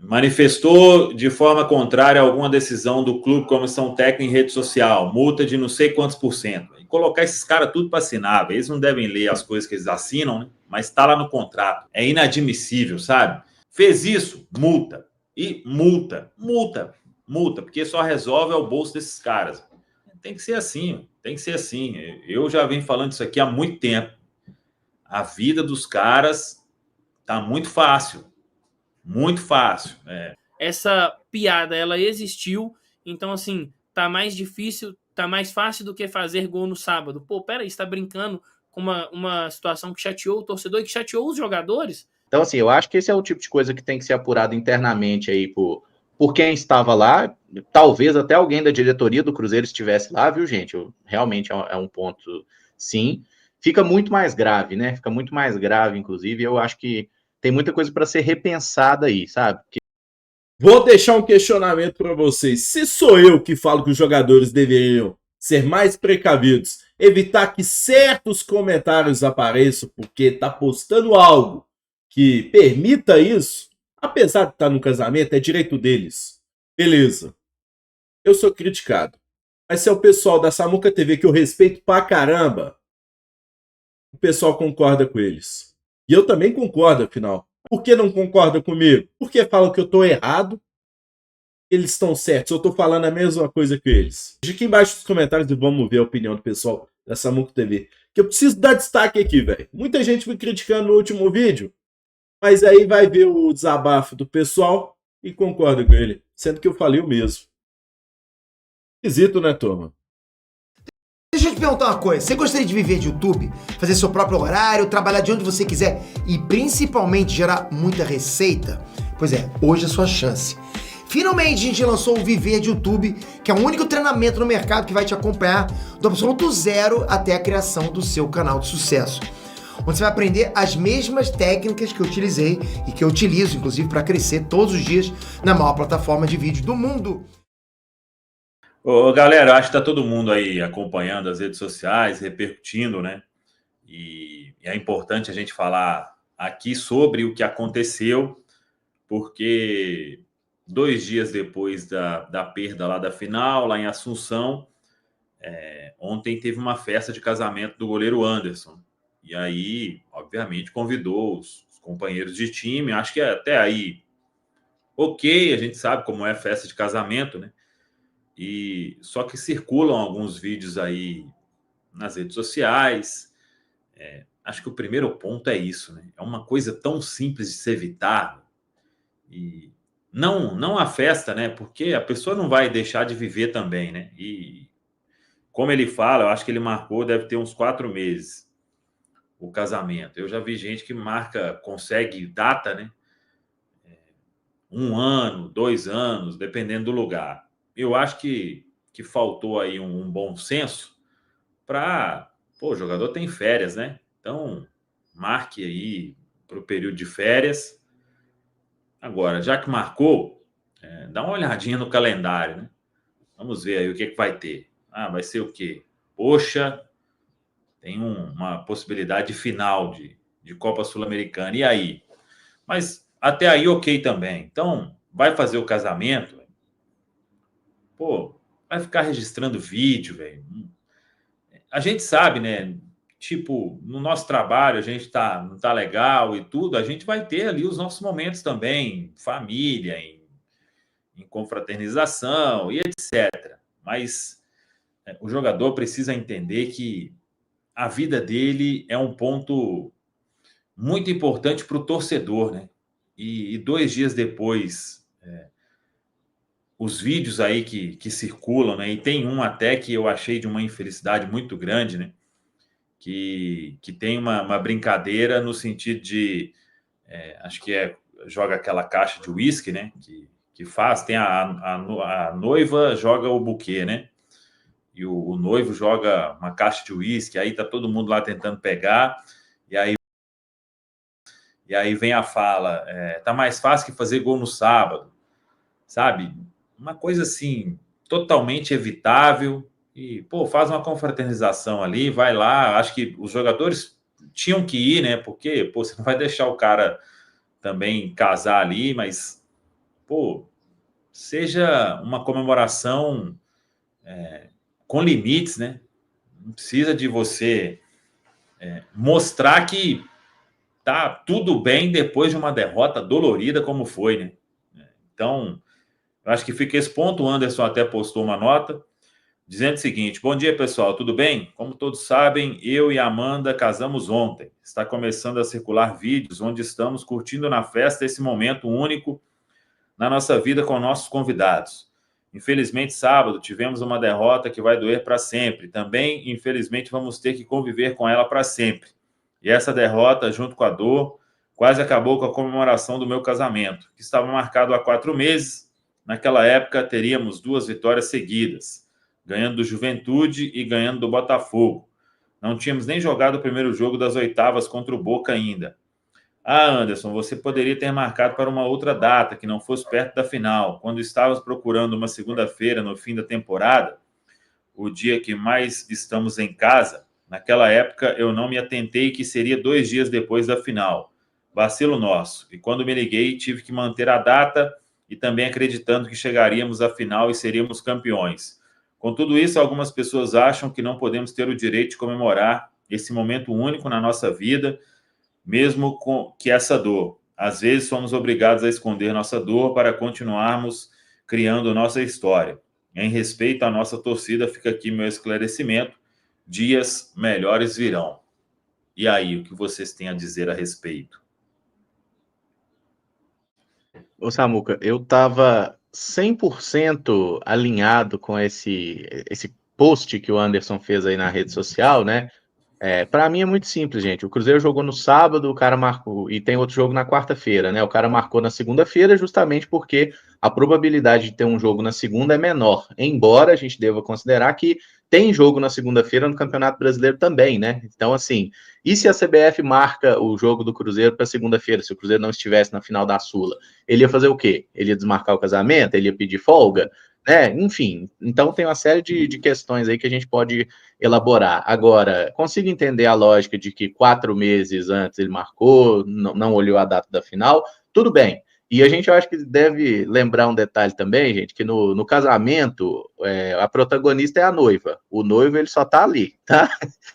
manifestou de forma contrária a alguma decisão do clube, comissão técnica em rede social, multa de não sei quantos por cento. E colocar esses caras tudo para assinar, eles não devem ler as coisas que eles assinam, né? Mas está lá no contrato. É inadmissível, sabe? Fez isso, multa. E multa, porque só resolve o bolso desses caras. Tem que ser assim, tem que ser assim. Eu já venho falando isso aqui há muito tempo. A vida dos caras tá muito fácil. Muito fácil. Essa piada, ela existiu, então assim, tá mais difícil, tá mais fácil do que fazer gol no sábado. Pô, peraí, você tá brincando com uma situação que chateou o torcedor e que chateou os jogadores? Então, assim, eu acho que esse é o tipo de coisa que tem que ser apurado internamente aí por quem estava lá. Talvez até alguém da diretoria do Cruzeiro estivesse lá, viu, gente? Realmente é um ponto, sim. Fica muito mais grave, né? Fica muito mais grave, inclusive. Eu acho que tem muita coisa para ser repensada aí, sabe? Vou deixar um questionamento para vocês. Se sou eu que falo que os jogadores deveriam ser mais precavidos, evitar que certos comentários apareçam porque tá postando algo que permita isso, apesar de estar no casamento, é direito deles. Beleza. Eu sou criticado. Mas se é o pessoal da Samuca TV, que eu respeito pra caramba, o pessoal concorda com eles. E eu também concordo, afinal. Por que não concorda comigo? Porque falam que eu tô errado, eles estão certos. Eu tô falando a mesma coisa que eles. Deixa aqui embaixo nos comentários e vamos ver a opinião do pessoal da Samuca TV. Que eu preciso dar destaque aqui, velho. Muita gente me criticando no último vídeo, mas aí vai ver o desabafo do pessoal e concorda com ele. Sendo que eu falei o mesmo. Esquisito, né, turma? Deixa eu te perguntar uma coisa. Você gostaria de viver de YouTube? Fazer seu próprio horário, trabalhar de onde você quiser e principalmente gerar muita receita? Pois é, hoje é a sua chance. Finalmente a gente lançou o Viver de YouTube, que é o único treinamento no mercado que vai te acompanhar do absoluto zero até a criação do seu canal de sucesso. Onde você vai aprender as mesmas técnicas que eu utilizei e que eu utilizo, inclusive, para crescer todos os dias na maior plataforma de vídeo do mundo. Ô, galera, acho que tá todo mundo aí acompanhando as redes sociais, repercutindo, né? E é importante a gente falar aqui sobre o que aconteceu, porque 2 dias depois da perda lá da final, lá em Assunção, ontem teve uma festa de casamento do goleiro Anderson. E aí, obviamente, convidou os companheiros de time. Acho que até aí, ok, a gente sabe como é festa de casamento, né? E só que circulam alguns vídeos aí nas redes sociais. Acho que o primeiro ponto é isso, né? É uma coisa tão simples de se evitar. E não a festa, né? Porque a pessoa não vai deixar de viver também, né? E como ele fala, eu acho que ele marcou, deve ter uns 4 meses o casamento. Eu já vi gente que consegue data, né? 1 ano, 2 anos, dependendo do lugar. Eu acho que faltou aí um bom senso para... Pô, o jogador tem férias, né? Então, marque aí para o período de férias. Agora, já que marcou, dá uma olhadinha no calendário, né? Vamos ver aí o que vai ter. Vai ser o quê? Poxa, tem uma possibilidade final de Copa Sul-Americana. E aí? Mas até aí, ok também. Então, vai fazer o casamento, pô, vai ficar registrando vídeo, velho. A gente sabe, né? Tipo, no nosso trabalho, a gente não tá legal e tudo, a gente vai ter ali os nossos momentos também, família, em confraternização e etc. Mas o jogador precisa entender que a vida dele é um ponto muito importante para o torcedor, né? E 2 dias depois, os vídeos aí que circulam, né? E tem um até que eu achei de uma infelicidade muito grande, né? Que tem uma brincadeira no sentido de, acho que joga aquela caixa de uísque, né? Que faz, tem a noiva joga o buquê, né? E o noivo joga uma caixa de uísque, aí tá todo mundo lá tentando pegar, e aí vem a fala, tá mais fácil que fazer gol no sábado, sabe? Uma coisa assim, totalmente evitável. E, pô, faz uma confraternização ali, vai lá. Acho que os jogadores tinham que ir, né? Porque, pô, você não vai deixar o cara também casar ali, mas pô, seja uma comemoração com limites, né? Não precisa de você mostrar que tá tudo bem depois de uma derrota dolorida como foi, né? Então, eu acho que fica esse ponto. O Anderson até postou uma nota dizendo o seguinte: bom dia, pessoal, tudo bem? Como todos sabem, eu e a Amanda casamos ontem. Está começando a circular vídeos onde estamos curtindo na festa esse momento único na nossa vida com nossos convidados. Infelizmente, sábado, tivemos uma derrota que vai doer para sempre. Também, infelizmente, vamos ter que conviver com ela para sempre. E essa derrota, junto com a dor, quase acabou com a comemoração do meu casamento, que estava marcado há 4 meses. Naquela época, teríamos 2 vitórias seguidas, ganhando do Juventude e ganhando do Botafogo. Não tínhamos nem jogado o primeiro jogo das oitavas contra o Boca ainda. Ah, Anderson, você poderia ter marcado para uma outra data, que não fosse perto da final. Quando estávamos procurando uma segunda-feira no fim da temporada, o dia que mais estamos em casa, naquela época eu não me atentei que seria 2 dias depois da final. Vacilo nosso. E quando me liguei, tive que manter a data e também acreditando que chegaríamos à final e seríamos campeões. Com tudo isso, algumas pessoas acham que não podemos ter o direito de comemorar esse momento único na nossa vida, mesmo com que essa dor. Às vezes somos obrigados a esconder nossa dor para continuarmos criando nossa história. Em respeito à nossa torcida, fica aqui meu esclarecimento. Dias melhores virão. E aí, o que vocês têm a dizer a respeito? Ô Samuca, eu estava 100% alinhado com esse post que o Anderson fez aí na rede social, né? Para mim é muito simples, gente. O Cruzeiro jogou no sábado, o cara marcou, e tem outro jogo na quarta-feira, né? O cara marcou na segunda-feira justamente porque a probabilidade de ter um jogo na segunda é menor, embora a gente deva considerar que tem jogo na segunda-feira no Campeonato Brasileiro também, né? Então, assim, e se a CBF marca o jogo do Cruzeiro para segunda-feira, se o Cruzeiro não estivesse na final da Sula? Ele ia fazer o quê? Ele ia desmarcar o casamento? Ele ia pedir folga? Né? Enfim, então tem uma série de questões aí que a gente pode elaborar. Agora, consigo entender a lógica de que 4 meses antes ele marcou, não olhou a data da final, tudo bem. E a gente, eu acho que deve lembrar um detalhe também, gente, que no casamento, a protagonista é a noiva. O noivo, ele só tá ali, tá?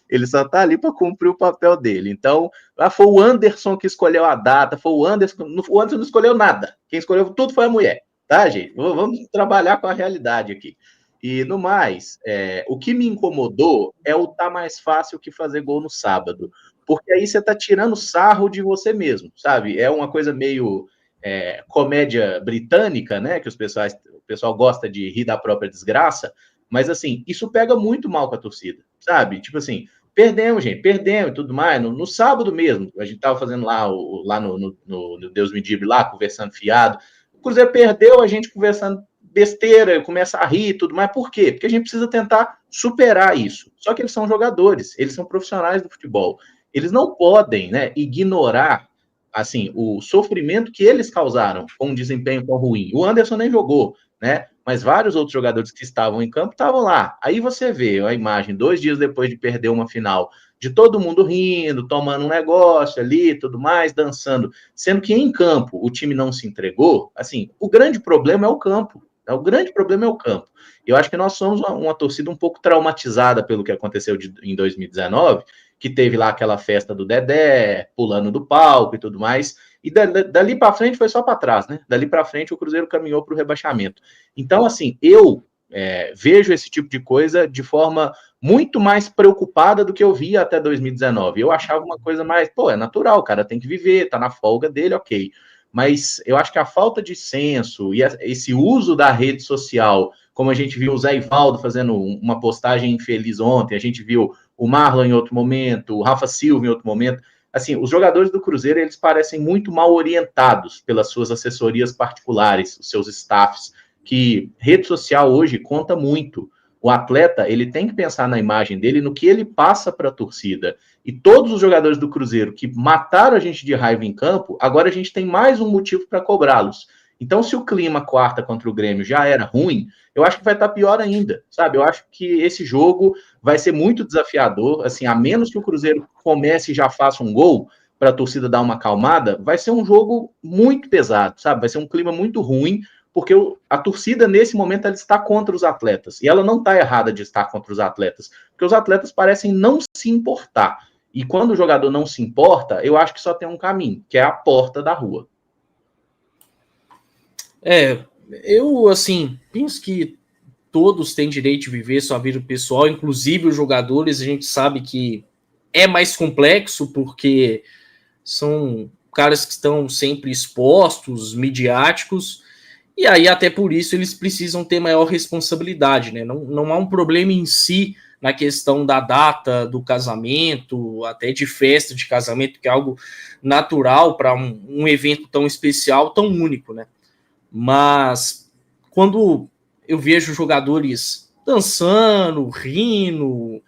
Ele só tá ali para cumprir o papel dele. Então, foi o Anderson que escolheu a data, o Anderson não escolheu nada. Quem escolheu tudo foi a mulher. Tá, gente? Vamos trabalhar com a realidade aqui. E, no mais, o que me incomodou é o tá mais fácil que fazer gol no sábado. Porque aí você tá tirando sarro de você mesmo, sabe? É uma coisa meio comédia britânica, né? Que o pessoal gosta de rir da própria desgraça. Mas, assim, isso pega muito mal com a torcida, sabe? Tipo assim, perdemos, gente, perdemos e tudo mais. No sábado mesmo, a gente tava fazendo lá no Deus Me Dibre, lá, conversando fiado. O Cruzeiro perdeu, a gente conversando besteira, começa a rir e tudo mais. Por quê? Porque a gente precisa tentar superar isso. Só que eles são jogadores, eles são profissionais do futebol. Eles não podem, né, ignorar assim, o sofrimento que eles causaram com um desempenho tão ruim. O Anderson nem jogou, né? Mas vários outros jogadores que estavam em campo estavam lá. Aí você vê a imagem 2 dias depois de perder uma final, de todo mundo rindo, tomando um negócio ali, tudo mais, dançando, sendo que em campo o time não se entregou. Assim, o grande problema é o campo. O grande problema é o campo. Eu acho que nós somos uma torcida um pouco traumatizada pelo que aconteceu em 2019, que teve lá aquela festa do Dedé, pulando do palco e tudo mais. E dali para frente foi só para trás, né? Dali para frente o Cruzeiro caminhou para o rebaixamento. Então, assim, eu vejo esse tipo de coisa de forma muito mais preocupada do que eu via até 2019. Eu achava uma coisa mais, é natural, o cara tem que viver, tá na folga dele, ok. Mas eu acho que a falta de senso e esse uso da rede social, como a gente viu o Zé Ivaldo fazendo uma postagem infeliz ontem, a gente viu o Marlon em outro momento, o Rafa Silva em outro momento, assim, os jogadores do Cruzeiro, eles parecem muito mal orientados pelas suas assessorias particulares, os seus staffs, que rede social hoje conta muito. O atleta, ele tem que pensar na imagem dele, no que ele passa para a torcida. E todos os jogadores do Cruzeiro que mataram a gente de raiva em campo, agora a gente tem mais um motivo para cobrá-los. Então, se o clima quarta contra o Grêmio já era ruim, eu acho que vai estar pior ainda, sabe? Eu acho que esse jogo vai ser muito desafiador, assim, a menos que o Cruzeiro comece e já faça um gol, para a torcida dar uma acalmada, vai ser um jogo muito pesado, sabe? Vai ser um clima muito ruim, porque a torcida, nesse momento, ela está contra os atletas. E ela não está errada de estar contra os atletas, porque os atletas parecem não se importar. E quando o jogador não se importa, eu acho que só tem um caminho, que é a porta da rua. Eu, assim, penso que todos têm direito de viver sua vida pessoal, inclusive os jogadores. A gente sabe que é mais complexo, porque são caras que estão sempre expostos, midiáticos, e aí até por isso eles precisam ter maior responsabilidade, né? Não há um problema em si na questão da data do casamento, até de festa de casamento, que é algo natural para um evento tão especial, tão único, né? Mas quando eu vejo jogadores dançando, rindo,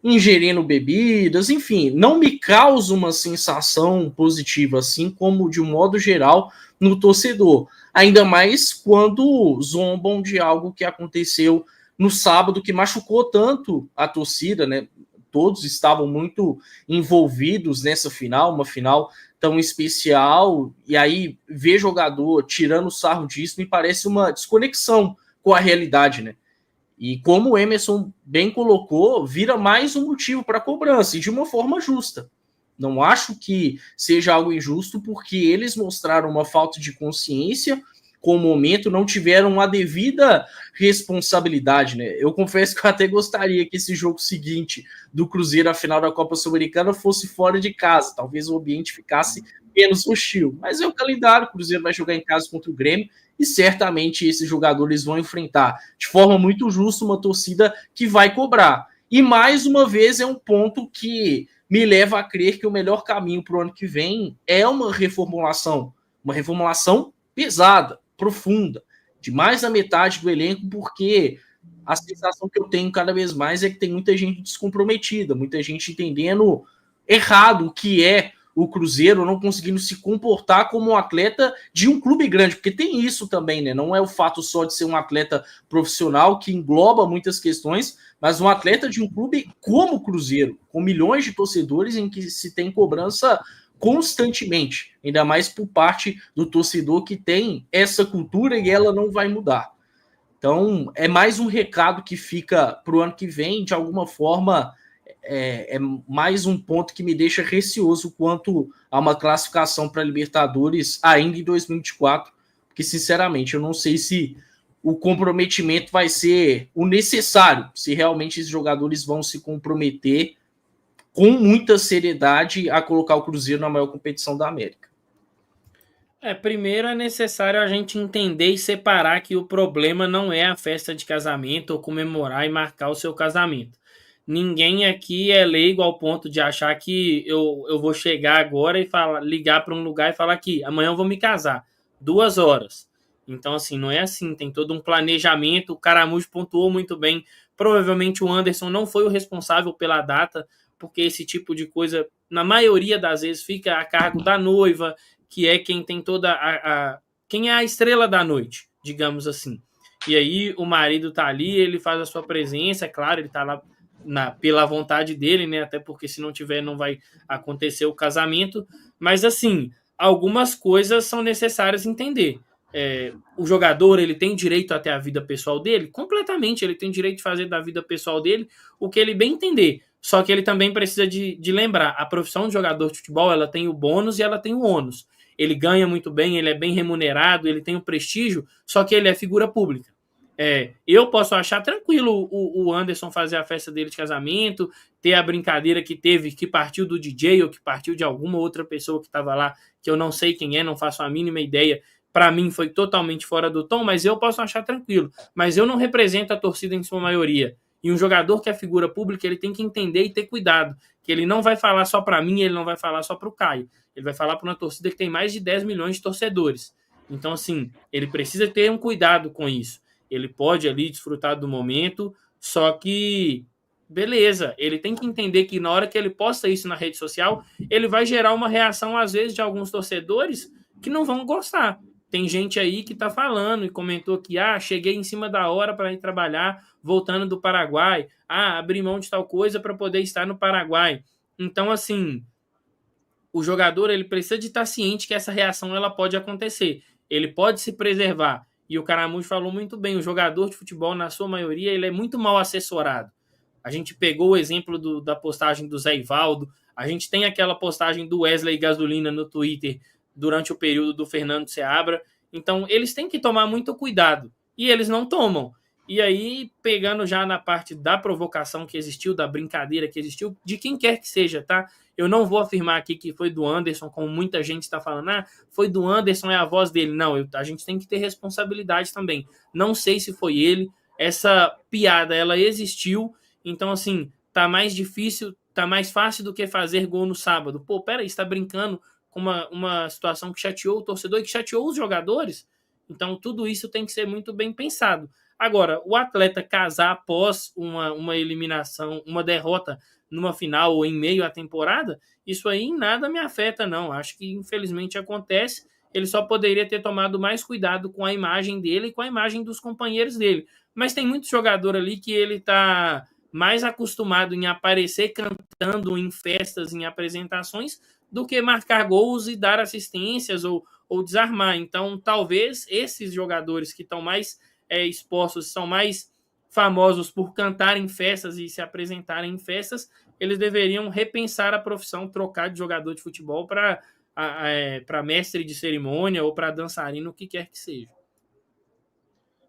ingerindo bebidas, enfim, não me causa uma sensação positiva, assim como de um modo geral no torcedor. Ainda mais quando zombam de algo que aconteceu no sábado, que machucou tanto a torcida, né? Todos estavam muito envolvidos nessa final, uma final tão especial, e aí ver jogador tirando sarro disso me parece uma desconexão com a realidade, né? E como o Emerson bem colocou, vira mais um motivo para cobrança, e de uma forma justa. Não acho que seja algo injusto, porque eles mostraram uma falta de consciência com o momento, não tiveram a devida responsabilidade, né? Eu confesso que eu até gostaria que esse jogo seguinte do Cruzeiro, a final da Copa Sul-Americana, fosse fora de casa. Talvez o ambiente ficasse menos hostil. Mas é o calendário, o Cruzeiro vai jogar em casa contra o Grêmio, e certamente esses jogadores vão enfrentar de forma muito justa uma torcida que vai cobrar. E mais uma vez é um ponto que me leva a crer que o melhor caminho para o ano que vem é uma reformulação pesada, profunda, de mais da metade do elenco, porque a sensação que eu tenho cada vez mais é que tem muita gente descomprometida, muita gente entendendo errado o que é o Cruzeiro, não conseguindo se comportar como um atleta de um clube grande, porque tem isso também, né? Não é o fato só de ser um atleta profissional, que engloba muitas questões, mas um atleta de um clube como o Cruzeiro, com milhões de torcedores, em que se tem cobrança constantemente, ainda mais por parte do torcedor que tem essa cultura e ela não vai mudar. Então, é mais um recado que fica para o ano que vem, de alguma forma. É mais um ponto que me deixa receoso quanto a uma classificação para Libertadores ainda em 2024, porque, sinceramente, eu não sei se o comprometimento vai ser o necessário, se realmente esses jogadores vão se comprometer com muita seriedade a colocar o Cruzeiro na maior competição da América. Primeiro é necessário a gente entender e separar que o problema não é a festa de casamento ou comemorar e marcar o seu casamento. Ninguém aqui é leigo ao ponto de achar que eu vou chegar agora e ligar para um lugar e falar que amanhã eu vou me casar, 2 horas. Então, assim, não é assim, tem todo um planejamento. O Caramujo pontuou muito bem. Provavelmente o Anderson não foi o responsável pela data, porque esse tipo de coisa, na maioria das vezes, fica a cargo da noiva, que é quem tem quem é a estrela da noite, digamos assim. E aí o marido tá ali, ele faz a sua presença, é claro, ele tá lá pela vontade dele, né? Até porque se não tiver, não vai acontecer o casamento. Mas, assim, algumas coisas são necessárias entender. O jogador, ele tem direito a ter a vida pessoal dele? Completamente, ele tem direito de fazer da vida pessoal dele o que ele bem entender. Só que ele também precisa de lembrar, a profissão de jogador de futebol, ela tem o bônus e ela tem o ônus. Ele ganha muito bem, ele é bem remunerado, ele tem o prestígio, só que ele é figura pública. Eu posso achar tranquilo o Anderson fazer a festa dele de casamento, ter a brincadeira que teve, que partiu do DJ ou que partiu de alguma outra pessoa que estava lá, que eu não sei quem é, não faço a mínima ideia. Para mim foi totalmente fora do tom, mas eu posso achar tranquilo. Mas eu não represento a torcida em sua maioria. E um jogador que é figura pública, ele tem que entender e ter cuidado, que ele não vai falar só para mim, ele não vai falar só para o Caio. Ele vai falar para uma torcida que tem mais de 10 milhões de torcedores. Então, assim, ele precisa ter um cuidado com isso. Ele pode ali desfrutar do momento, só que, beleza, ele tem que entender que na hora que ele posta isso na rede social, ele vai gerar uma reação, às vezes, de alguns torcedores que não vão gostar. Tem gente aí que tá falando e comentou que, cheguei em cima da hora para ir trabalhar, voltando do Paraguai, abri mão de tal coisa para poder estar no Paraguai. Então, assim, o jogador ele precisa de estar ciente que essa reação ela pode acontecer. Ele pode se preservar. E o Caramujo falou muito bem, o jogador de futebol, na sua maioria, ele é muito mal assessorado. A gente pegou o exemplo da postagem do Zé Ivaldo, a gente tem aquela postagem do Wesley Gasolina no Twitter durante o período do Fernando Seabra. Então, eles têm que tomar muito cuidado. E eles não tomam. E aí, pegando já na parte da provocação que existiu, da brincadeira que existiu, de quem quer que seja, tá? Eu não vou afirmar aqui que foi do Anderson, como muita gente está falando, foi do Anderson, é a voz dele. Não, a gente tem que ter responsabilidade também. Não sei se foi ele, essa piada, ela existiu, então, assim, tá mais difícil, tá mais fácil do que fazer gol no sábado. Pô, peraí, você tá brincando com uma situação que chateou o torcedor e que chateou os jogadores? Então, tudo isso tem que ser muito bem pensado. Agora, o atleta casar após uma eliminação, uma derrota numa final ou em meio à temporada, isso aí em nada me afeta, não. Acho que, infelizmente, acontece. Ele só poderia ter tomado mais cuidado com a imagem dele e com a imagem dos companheiros dele. Mas tem muito jogador ali que ele tá mais acostumado em aparecer cantando em festas, em apresentações, do que marcar gols e dar assistências ou desarmar. Então, talvez esses jogadores que estão mais expostos, são mais famosos por cantar em festas e se apresentarem em festas, eles deveriam repensar a profissão, trocar de jogador de futebol para mestre de cerimônia ou para dançarino, o que quer que seja.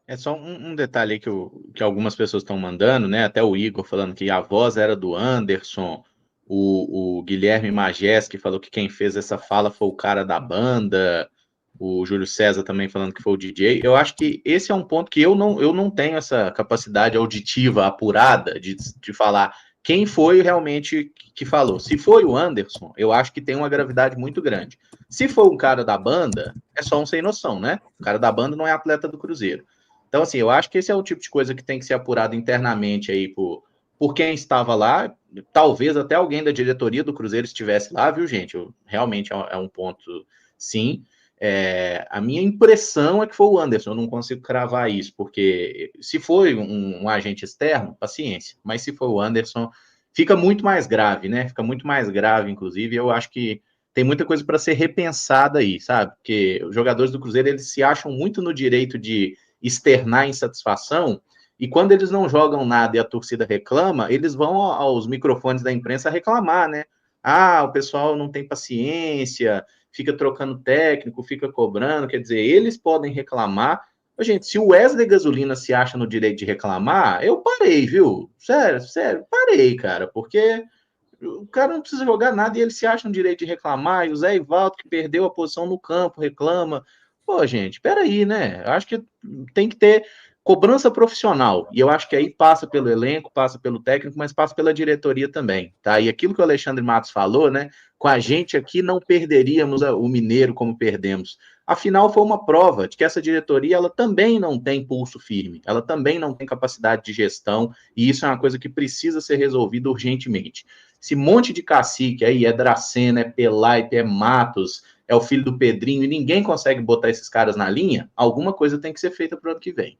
É só um detalhe aí que algumas pessoas estão mandando, né? Até o Igor falando que a voz era do Anderson, o Guilherme Majeski falou que quem fez essa fala foi o cara da banda, o Júlio César também falando que foi o DJ. Eu acho que esse é um ponto que eu não tenho essa capacidade auditiva apurada de falar quem foi realmente que falou. Se foi o Anderson, eu acho que tem uma gravidade muito grande. Se for um cara da banda, é só um sem noção, né? O cara da banda não é atleta do Cruzeiro. Então, assim, eu acho que esse é o tipo de coisa que tem que ser apurado internamente aí por quem estava lá. Talvez até alguém da diretoria do Cruzeiro estivesse lá, viu, gente? Realmente é um ponto, sim. A minha impressão é que foi o Anderson, eu não consigo cravar isso, porque se foi um agente externo, paciência, mas se foi o Anderson, fica muito mais grave, né? Fica muito mais grave, inclusive, eu acho que tem muita coisa para ser repensada aí, sabe? Porque os jogadores do Cruzeiro, eles se acham muito no direito de externar insatisfação, e quando eles não jogam nada e a torcida reclama, eles vão aos microfones da imprensa reclamar, né? O pessoal não tem paciência, fica trocando técnico, fica cobrando, quer dizer, eles podem reclamar. Gente, se o Wesley Gasolina se acha no direito de reclamar, eu parei, viu? Sério, parei, cara, porque o cara não precisa jogar nada e ele se acha no direito de reclamar, e o Zé Ivaldo, que perdeu a posição no campo, reclama. Pô, gente, peraí, né? Eu acho que tem que ter cobrança profissional, e eu acho que aí passa pelo elenco, passa pelo técnico, mas passa pela diretoria também, tá? E aquilo que o Alexandre Matos falou, né? Com a gente aqui não perderíamos o Mineiro como perdemos. Afinal, foi uma prova de que essa diretoria ela também não tem pulso firme, ela também não tem capacidade de gestão, e isso é uma coisa que precisa ser resolvida urgentemente. Esse monte de cacique aí, é Dracena, é Pelaipe, é Matos, é o filho do Pedrinho, e ninguém consegue botar esses caras na linha, alguma coisa tem que ser feita para o ano que vem.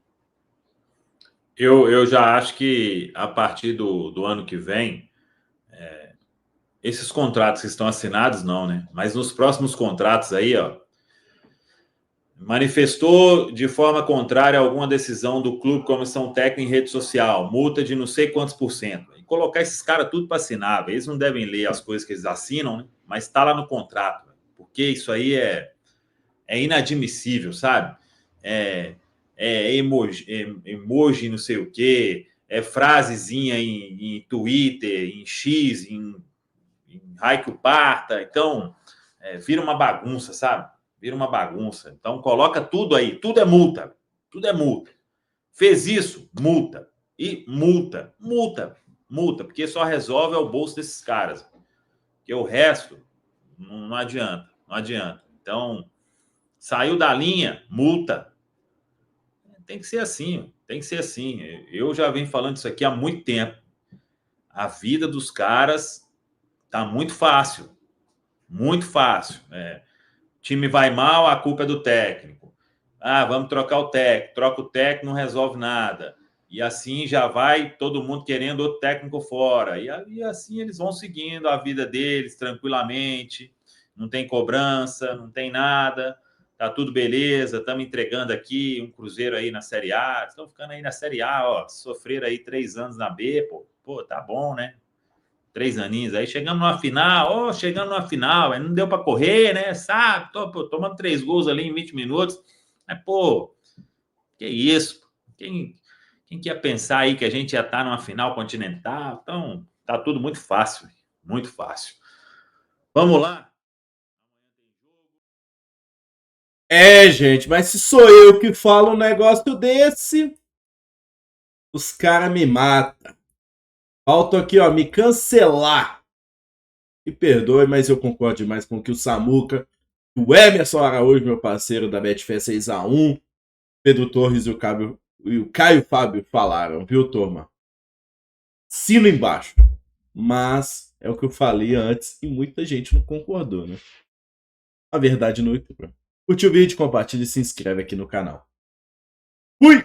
Eu já acho que a partir do ano que vem, esses contratos que estão assinados, não, né? Mas nos próximos contratos aí, ó, manifestou de forma contrária a alguma decisão do clube, comissão técnica em rede social, multa de não sei quantos %. E colocar esses caras tudo para assinar. Eles não devem ler as coisas que eles assinam, né? Mas está lá no contrato. Porque isso aí é inadmissível, sabe? Emoji não sei o quê, frasezinha em Twitter, em X, em Raikio Parta. Então, vira uma bagunça, sabe? Vira uma bagunça. Então, coloca tudo aí. Tudo é multa. Tudo é multa. Fez isso, multa. E multa. Porque só resolve o bolso desses caras. Porque o resto não adianta. Não adianta. Então, saiu da linha, multa. Tem que ser assim. Tem que ser assim. Eu já venho falando isso aqui há muito tempo. A vida dos caras tá muito fácil. Muito fácil. Time vai mal, a culpa é do técnico. Vamos trocar o técnico. Troca o técnico, não resolve nada. E assim já vai todo mundo querendo outro técnico fora. E assim eles vão seguindo a vida deles tranquilamente. não tem cobrança, não tem nada, tá tudo beleza, estamos entregando aqui um Cruzeiro aí na Série A, estão ficando aí na Série A, ó, sofreram aí 3 anos na B, pô, tá bom, né? 3 aninhos aí, chegamos numa final, aí não deu para correr, né? Sabe, tomando 3 gols ali em 20 minutos, mas, pô, que isso? Quem que ia pensar aí que a gente ia estar numa final continental? Então, tá tudo muito fácil, muito fácil. Vamos lá? Gente, mas se sou eu que falo um negócio desse, os caras me matam. Falta aqui, ó, me cancelar. Me perdoe, mas eu concordo demais com o que o Samuca, o Emerson Araújo, meu parceiro da Betfair 6x1, Pedro Torres e o Caio Fábio falaram, viu, turma? Sino embaixo. Mas é o que eu falei antes e muita gente não concordou, né? A verdade no YouTube. Curte o vídeo, compartilha e se inscreve aqui no canal. Fui!